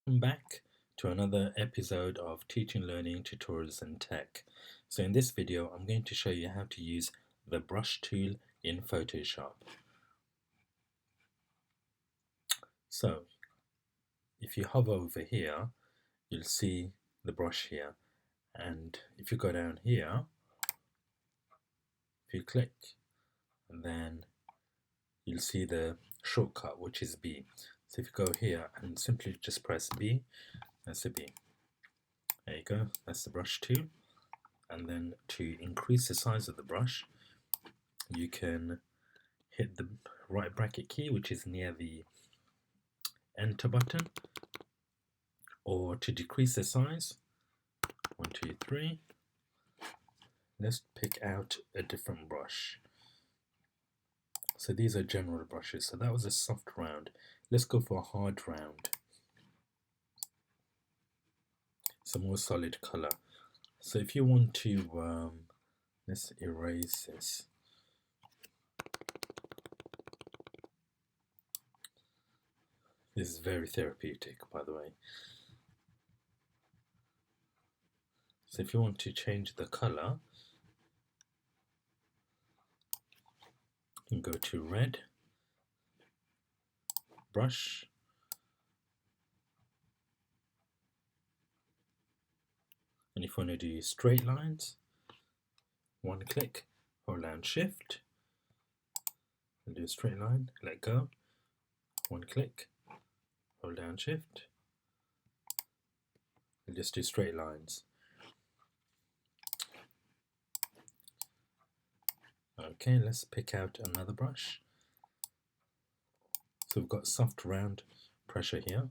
Welcome back to another episode of Teaching, Learning, Tutorials and Tech. So in this video, I'm going to show you how to use the brush tool in Photoshop. So if you hover over here, you'll see the brush here. And if you go down here, if you click, then you'll see the shortcut, which is B. So if you go here and simply just press B, that's a B. There you go, that's the brush tool. And then to increase the size of the brush, you can hit the right bracket key, which is near the enter button, or to decrease the size, 1, 2, 3. Let's pick out a different brush. So these are general brushes. So that was a soft round. Let's go for a hard round. Some more solid color. So if you want to, let's erase this. This is very therapeutic, by the way. So if you want to change the color, you can go to red, brush, and if you want to do straight lines, one click, hold down shift, and do a straight line, let go, one click, hold down shift, and just do straight lines. Okay, let's pick out another brush. So we've got soft round pressure here.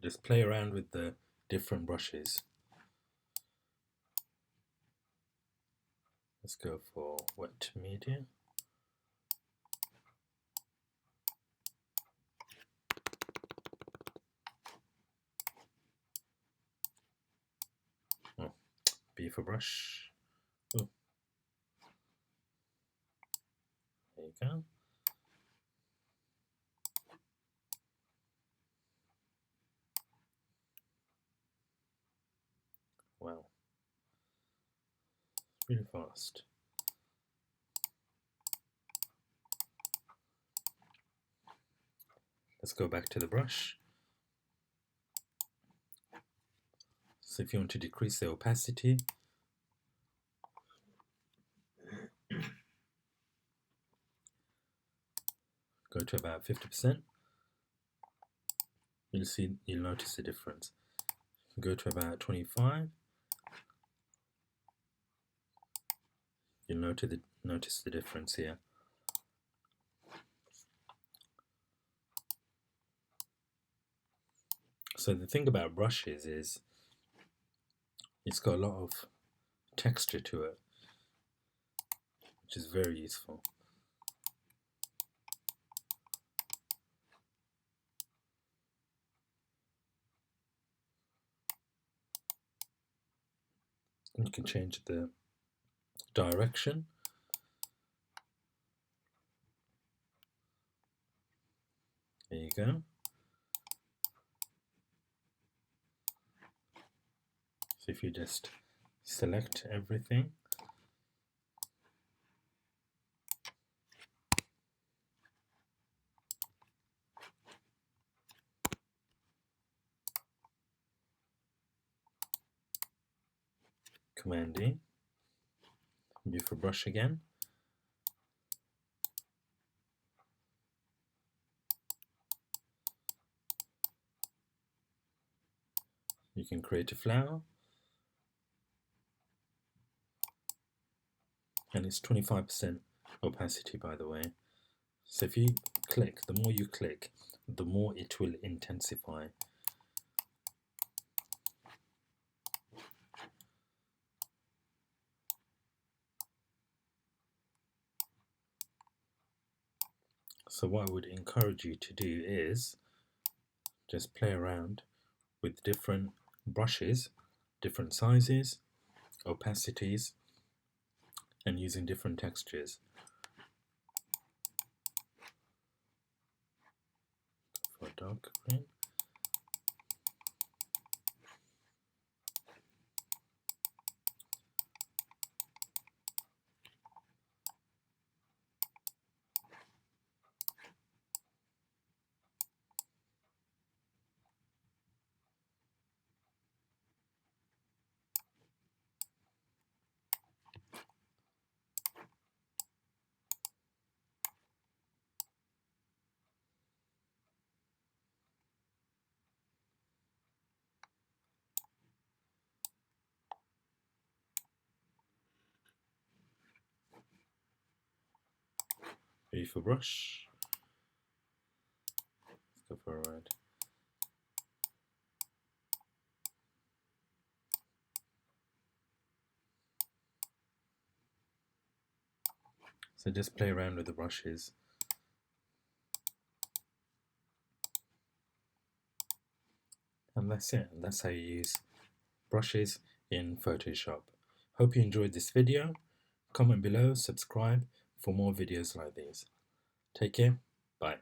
Just play around with the different brushes. Let's go for wet media. Oh, B for brush. Oh, there you go. Wow, really fast. Let's go back to the brush. So if you want to decrease the opacity, go to about 50%. You'll notice the difference. Go to about 25. You'll notice the difference here. So the thing about brushes is it's got a lot of texture to it, which is very useful. And you can change the direction. There you go. So if you just select everything, Command D, B for brush again. You can create a flower, and it's 25% opacity, by the way. So if you click, the more you click, the more it will intensify. So what I would encourage you to do is just play around with different brushes, different sizes, opacities, and using different textures. For dark green. Ready for brush. Let's go for a red. So just play around with the brushes. And that's it. And that's how you use brushes in Photoshop. Hope you enjoyed this video. Comment below, subscribe for more videos like these. Take care. Bye.